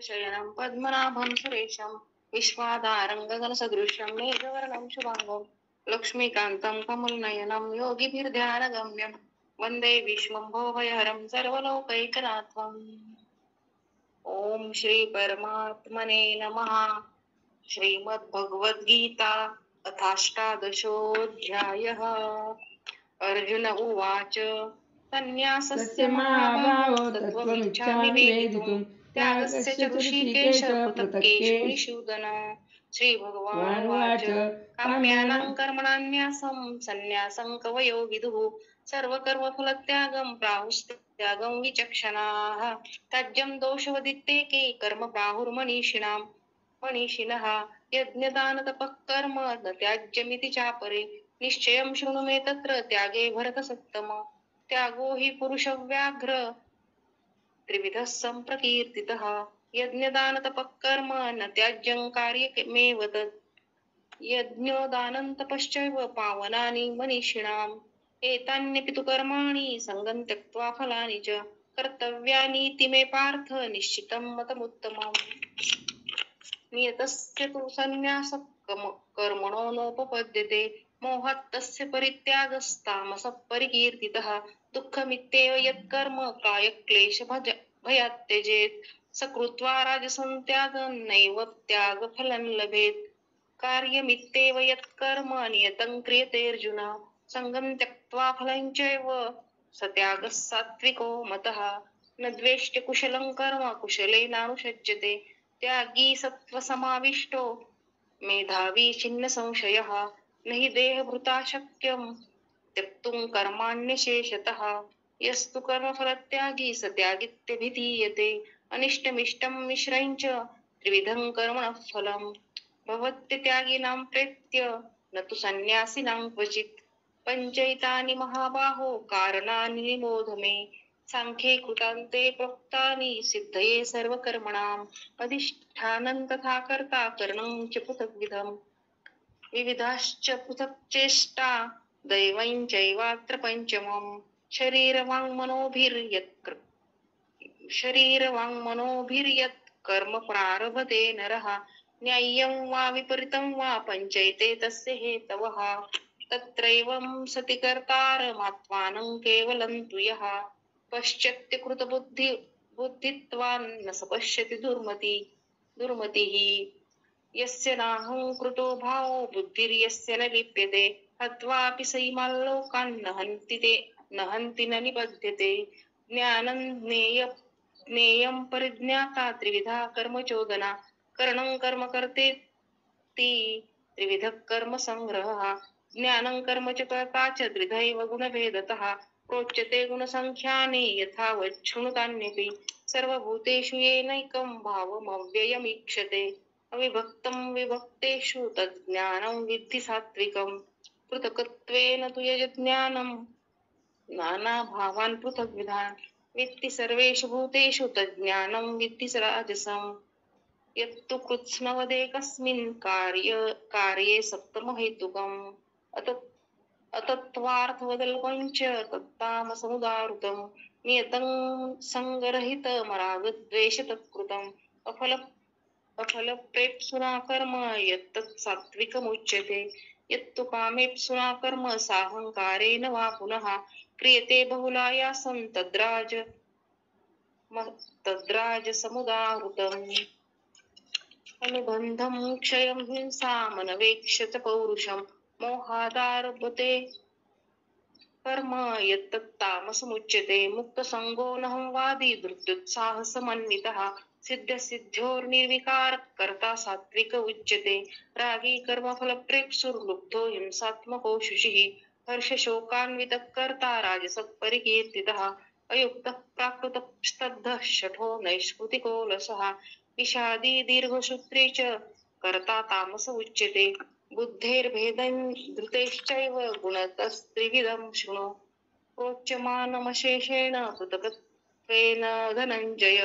शयनं पद्मनाभं सुरेशं विश्वाधारं गगनसदृशं मेघवर्णं शुभांगं लक्ष्मीकान्तं कमलनयनं योगिभिर्ध्यानगम्यं वन्दे विश्वम्भोभयहरं सर्वलोकैकनाथम्। ओम श्री परमात्मने नमः। श्रीमद्भगवद्गीता अथाष्टादशोऽध्यायः। अर्जुन उवाच संन्यासस्य महाभावो तत्त्वमिच्छामि वेदितुं त्यागस्य च ऋषिकेश पृथक् केशिनिषूदन। श्रीभगवानुवाच काम्यानां कर्मणान्यासं संन्यासं कवयो विदुः सर्वकर्मफलत्यागं प्राहुस्त्यागं विचक्षणाः। त्याज्यं दोषवदित्तेके कर्म प्राहुर्मनीषिणः यज्ञदानतपः कर्म न त्याज्यमिति चापरे निश्चयं शृणु मे तत्र त्यागे भरतसत्तम। त्यागो हि पुरुषव्याघ्र त्रिविधः सम्प्रकीर्तितः यज्ञदानतपः कर्म न त्याज्यं कार्यमेव तत्। यज्ञोदानं तपश्चैव पावनानि मनीषिणाम् एतान्यपि तु कर्माणि सङ्गं त्यक्त्वा फलानि च कर्तव्यानीति मे पार्थ निश्चितं मतमुत्तमम्। नियतस्य तु सन्न्यासः कर्मणो नोपपद्यते मोहात् तस्य परित्यागस्तामसः परिकीर्तितः। दुःखमित्येव यत्कर्म कायक्लेशभयात् त्यजेत् स कृत्वा राजसं त्यागं नैव त्यागफलं लभेत्। कार्यमित्येव यत्कर्म नियतं क्रियते अर्जुन सङ्गं त्यक्त्वा फलं चैव स त्यागः सात्विको मतः। न द्वेष्ट्य कुशलं कर्म कुशलेनानुषज्यते त्यागी सत्त्वसमाविष्टो मेधावी छिन्न संशयः। न हि देहभृता शक्यं त्यक्तुं कर्माण्यशेषतः यस्तु कर्मफलत्यागी स त्यागीत्यभिधीयते। अनिष्टमिष्टं मिश्रं च त्रिविधं कर्मणः फलम् भवत्यत्यागिनां प्रेत्य न तु सन्न्यासिनां क्वचित्। पञ्चैतानि महाबाहो कारणानि निबोध मे सांख्ये कृतान्ते प्रोक्तानि सिद्धये सर्वकर्मणाम् अधिष्ठानं तथा कर्ता करणं च पृथग्विधम् विविधाश्च पृथक् चेष्टा दैवं चैवात्र पञ्चमम्। शरीरवाङ्मनोभिर्यत् कर्म प्रारभते नरः न्याय्यं वा विपरीतं वा पञ्चैते तस्य हेतवः। तत्रैवं सति कर्तारमात्मानं केवलं तु यः पश्चात्यकृतबुद्धित्वान् न स पश्यति दुर्मतिः। यस्य नाहं कृतो भावो बुद्धिर्यस्य न लिप्यते हत्वापि सैमाल्लोकान् न हन्ति न निबध्यते। ज्ञानं ज्ञेयं परिज्ञाता त्रिविधा कर्मचोदना करणं कर्म कर्तेति त्रिविधः कर्म संग्रहः। ज्ञानं कर्म च कर्ता च त्रिधैव गुणभेदतः प्रोच्यते गुणसङ्ख्यानि यथावत् शृणुतान्यपि। सर्वभूतेषु येनैकं भावमव्ययमीक्षते अविभक्तं विभक्तेषु तज्ज्ञानं विद्धि सात्विकम्। पृथक्त्वेन तु यज्ज्ञानं नानाभावान् पृथग्विधान् विद्धि सर्वेषु भूतेषु तज्ज्ञानं विद्धि राजसम्। यत्तु कृत्स्नवदेकस्मिन् कार्ये सप्तमहेतुकम् अतत्त्वार्थवदल्पं च तत्तामसमुदाहृतम् नियतं सङ्गरहितमरागद्वेष तत्कृतम् अफलप्रेप्सुना कर्म यत्तत् सात्विकमुच्यते। यत्तु कामेप्सुना कर्म साहंकारेण वा पुनः क्रियते बहुलायासं तद्राजसमुदाहृतम्। अनुबन्धं क्षयं हिंसामनवेक्ष्य च पौरुषं मोहादारभते कर्म यत्तत्तामसमुच्यते। मुक्तसङ्गो नहंवादी धृत्युत्साहसमन्वितः सिद्धसिद्ध्योर्निर्विकारः कर्ता सात्विक उच्यते। रागी कर्मफलप्रेप्सुर्लुब्धो हिंसात्मको शुचिः हर्षशोकान्वितः कर्ता राजसः परिकीर्तितः। अयुक्तः प्राकृतः स्तब्धः शठो नैष्कृतिको लसः विषादी दीर्घसूत्री च कर्ता तामस उच्यते। बुद्धेर्भेदं धृतेश्चैव गुणतस्त्रिविधं शृणु प्रोच्यमानमशेषेण पृथक्त्वेन धनञ्जय।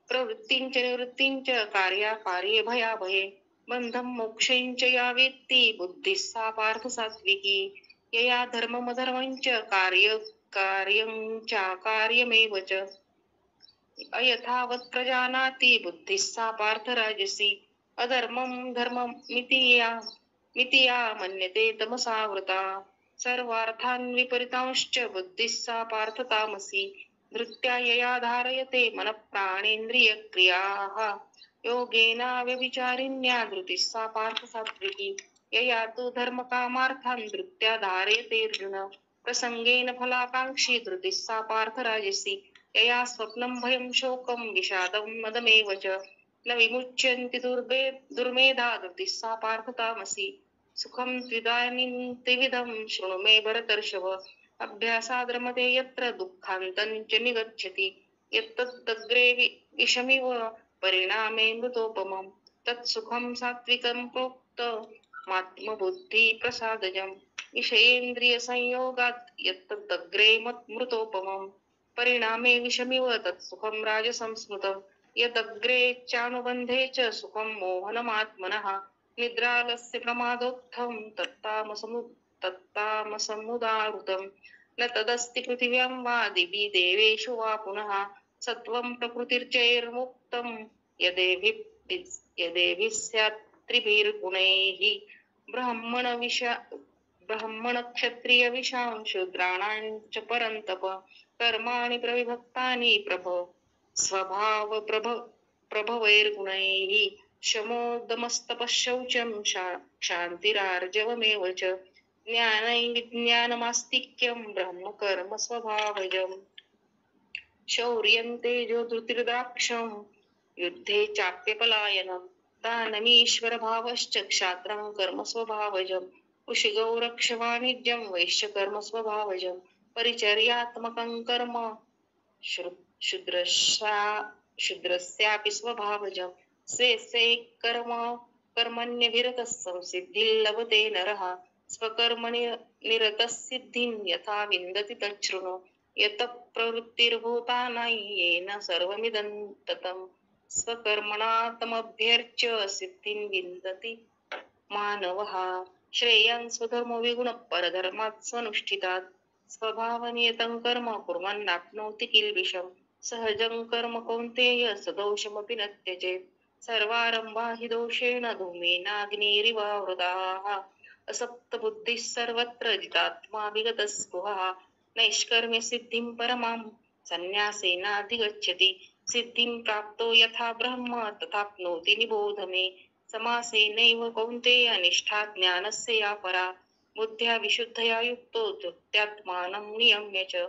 प्रवृत्तिं च निवृत्तिं च कार्याकार्ये भयाभये बन्धं मोक्षं च या वेत्ति बुद्धिः सा पार्थ सात्विकी। यया धर्ममधर्मं च कार्यं चाकार्यमेव च अयथावत् प्रजानाति बुद्धिः सा पार्थ राजसी अधर्मं धर्मं मितिया मन्यते तमसावृता सर्वार्थान् विपरीतांश्च बुद्धिः सा पार्थ तामसी धृत्या यया धारयते मनःप्राणेन्द्रियक्रियाः योगेनाव्यभिचारिण्या धृतिः सा पार्थ सात्विकी यया तु धर्मकामार्थान् धृत्या धारयते अर्जुन प्रसंगेन फलाकांक्षी धृतिः सा पार्थ राजसी यया स्वप्नं भयं शोकं विषादं मदमेव च न विमुच्यन्ति दुर्मेधा धृतिः सा पार्थ तामसी सुखं त्विदानीं त्रिविधं शृणु मे भरतर्षभ अभ्यासाद् रमते यत्र दुःखान्तं च निगच्छति यत्तदग्रे विषमिव परिणामे मृतोपमम् तत्सुखं सात्विकं प्रोक्तमात्मबुद्धि प्रसादजम् विषयेन्द्रियसंयोगात् यत्तदग्रे मृतोपमम् परिणामे विषमिव तत्सुखं राजसंस्मृतम् यदग्रे चानुबन्धे च सुखं मोहनमात्मनः निद्रालस्य प्रमादोत्थं तत्तामसमुदाहृतम् न तदस्ति पृथिव्यां वा दिवि देवेषु वा पुनः सत्त्वं प्रकृतिर्चैर्मुक्तं यदेभिः स्यात् त्रिभिर्गुणैः ब्राह्मणक्षत्रियविषां शूद्राणां च परन्तप कर्माणि प्रविभक्तानि प्रभवैर्गुणैः शमोदमस्तपःशौचं क्षान्तिरार्जवमेव च ज्ञानैर्विज्ञानमास्तिक्यं ब्रह्म कर्म स्वभावजम् शौर्यं तेजो धृतिर्दाक्षं युद्धे चाप्यपलायनं दानमीश्वरभावश्च क्षात्रं कर्म स्वभावजम् उशिगौ रक्षवाणिज्यं वैश्यकर्म स्वभावजम् परिचर्यात्मकं कर्म शूद्रस्यापि स्वभावजम् स्वे कर्मण्यभिरतः संसिद्धिं लभते नरः स्वकर्मणि निरतः सिद्धिं यथा विन्दति तच्छृणु यतः प्रवृत्तिर्भूतानां येन सर्वमिदं ततं स्वकर्मणा तमभ्यर्च्य सिद्धिं विन्दति मानवः श्रेयान् स्वधर्मो विगुणः परधर्मात् स्वनुष्ठितात् स्वभावनियतं कर्म कुर्वन्नाप्नोति किल्बिषम् सहजं कर्म कौन्तेय सदोषमपि न त्यजेत् सर्वारम्भा हि दोषेण धूमेनाग्निरिवावृताः असक्तबुद्धिः सर्वत्र जितात्मा विगतस्पृहः नैष्कर्म्य सिद्धिं परमां सन्न्यासेनाधिगच्छति सिद्धिं प्राप्तो यथा ब्रह्म तथाप्नोति निबोध मे समासेनैव कौन्तेय निष्ठा ज्ञानस्य या परा बुद्ध्या विशुद्धया युक्तो धृत्यात्मानं नियम्य च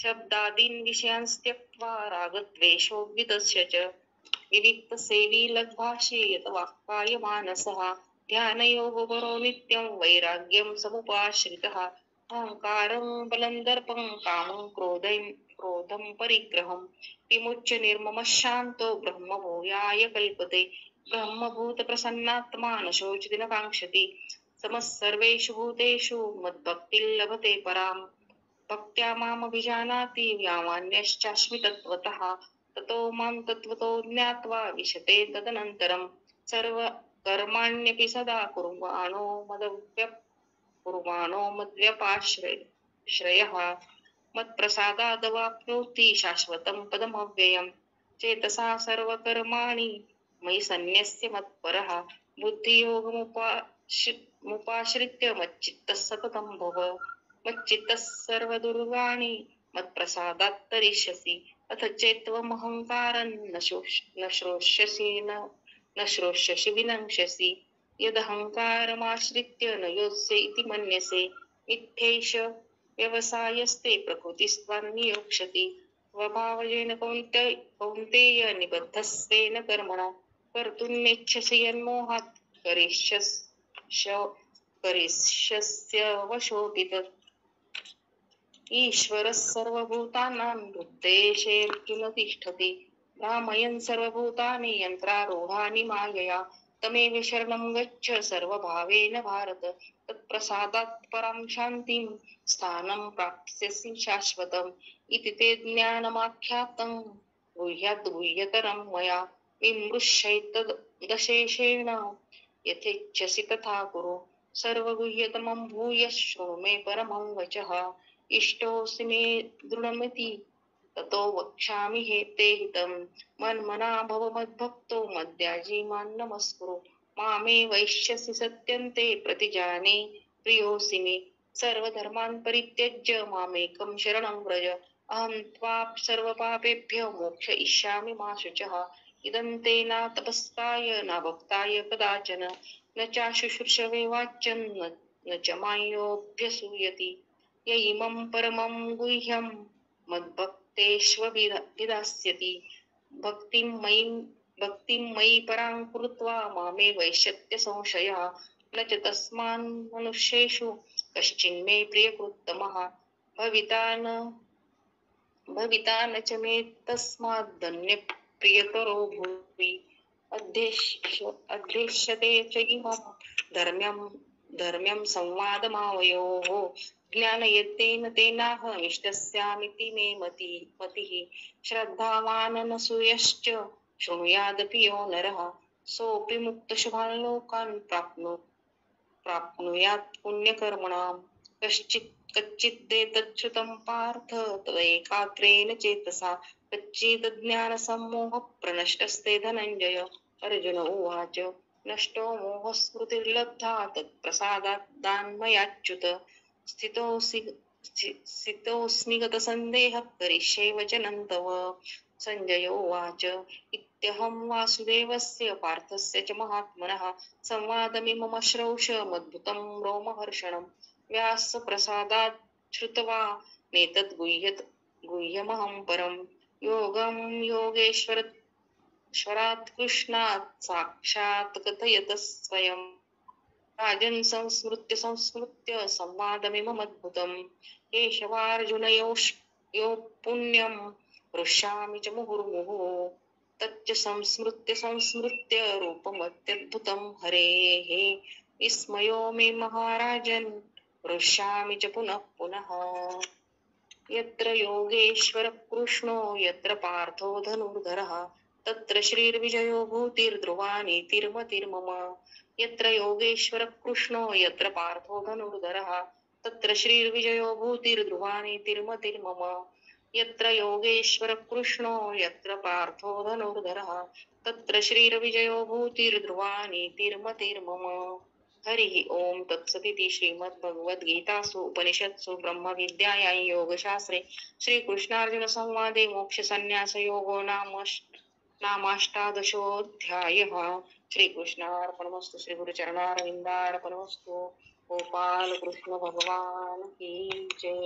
शब्दादीन् विषयान् त्यक्त्वा रागद्वेषो विदस्य च विविक्तसेवी लग्भाषे यत वाक्कायमानसः ध्यानयोगपरो नित्यं वैराग्यं समुपाश्रितः अहङ्कारं बलं दर्पं कामं क्रोधं परिग्रहं विमुच्य निर्ममः शान्तो ब्रह्मभूयाय कल्पते ब्रह्मभूतप्रसन्नात्मा न शोचति न काङ्क्षति समः सर्वेषु भूतेषु मद्भक्तिं लभते पराम् भक्त्या मामभिजानाति व्यामान्यश्चास्मि तत्त्वतः ततो मां तत्त्वतो ज्ञात्वा विशते तदनन्तरं सर्वकर्माण्यपि सदा कुर्वाणो मद्व्यपाश्रयः मत्प्रसादादवाप्नोति शाश्वतं पदमव्ययम् चेतसा सर्वकर्माणि मयि सन्न्यस्य मत्परः बुद्धियोगमुपाश्रित्य मच्चित्तः सततं भव मच्चित्तः सर्वदुर्गाणि मत्प्रसादात् तरिष्यसि अथ चेत्त्वमहङ्कारं न श्रोष्यसि विनङ्क्ष्यसि यदहङ्कारमाश्रित्य न योत्स्य इति मन्यसे मिथ्यैष व्यवसायस्ते प्रकृतिस्त्वां नियोक्ष्यति स्वभावजेन कौन्तेय निबद्धस्वेन कर्मणा कर्तुं नेच्छसि यन्मोहात् करिष्यस्य वशोऽपि तत् ईश्वरः सर्वभूतानां हृद्देशेऽर्जुन तिष्ठति भ्रामयन् सर्वभूतानि यन्त्रारूढानि मायया तमेव शरणं गच्छ सर्वभावेन भारत तत्प्रसादात् परां शान्तिं स्थानं प्राप्स्यसि शाश्वतम् इति ते ज्ञानमाख्यातं गुह्यतरं मया विमृश्यैतदशेषेण यथेच्छसि तथा कुरु सर्वगुह्यतमं भूयः शृणु मे परमं वचः इष्टोऽसि मे दृढमिति ततो वक्ष्यामि हे ते हितम् मन्मना भव मद्भक्तो मद्याजी मां नमस्कुरु मामे वैश्यसि सत्यन्ते प्रतिजाने प्रियोऽसि मे सर्वधर्मान् परित्यज्य मामेकं शरणं व्रज अहं त्वा सर्वपापेभ्यो मोक्षयिष्यामि मा शुचः इदं ते न तपस्काय न भक्ताय कदाचन न चाशुश्रूषवे वाच्यं न च मायोऽभ्यसूयति य इमं परमं गुह्यं मद्भक्तेष्वभिधास्यति भक्तिं मयि परां कृत्वा मामे वैश्यत्य संशयः न च तस्मान् मनुष्येषु कश्चिन्मे प्रियकृत्तमः भविता न च मे तस्माद्दन्य प्रियतरो भुवि अध्यक्ष्यते च इमं धर्म्यं संवादमावयोः ज्ञानयत्तेन तेनाहमिष्टस्यामिति मे मतिः श्रद्धावाननसूयश्च शृणुयादपि यो नरः सोऽपि मुक्तशुभान् लोकान् प्राप्नुयात् पुण्यकर्मणाम् कच्चिदेतच्छ्रुतं पार्थ तदैकाग्रेण चेतसा कच्चिदज्ञानसम्मोहप्रनष्टस्ते धनञ्जय अर्जुन उवाच नष्टो मोहस्मृतिर्लब्धा तत्प्रसादात् दान्मयाच्युत स्थितोऽस्मि गतसन्देहः करिष्ये वचनं तव सञ्जय उवाच इत्यहं वासुदेवस्य पार्थस्य च महात्मनः संवादमिमम श्रौषमद्भुतं रोमहर्षणं व्यासप्रसादात् श्रुत्वा नेतद् गुह्यमहं परं योगं योगेश्वरात् कृष्णात् साक्षात् कथयतः स्वयं राजन् संस्मृत्य संवादमिममद्भुतं केशवार्जुनयोः पुण्यं हृष्यामि च मुहुर्मुहुः तच्च संस्मृत्य रूपमत्यद्भुतं हरेः विस्मयो मे महाराजन् हृष्यामि च पुनः पुनः यत्र योगेश्वर कृष्णो यत्र पार्थो धनुर्धरः तत्र श्रीर्विजयो भूतिर्ध्रुवा नीतिर्मतिर्मम यत्र योगेश्वर कृष्णो यत्र पार्थो धनुर्धरः तत्र श्रीर्विजयो भूतिर्ध्रुवा नीतिर्मतिर्मम यत्र योगेश्वर कृष्णो यत्र पार्थो धनुर्धरः तत्र श्रीर्विजयो भूतिर्ध्रुवा नीतिर्मतिर्मम हरिः ओम तत्सदिति श्रीमद्भगवद्गीतासु उपनिषत्सु ब्रह्मविद्यायां योगशास्त्रे श्रीकृष्णार्जुन संवादे मोक्षसंन्यासयोगो नामाष्टादशोऽध्यायः श्रीकृष्णार्पणमस्तु श्रीगुरुचरणारविन्दार्पणमस्तु गोपाल कृष्ण भगवान की जय।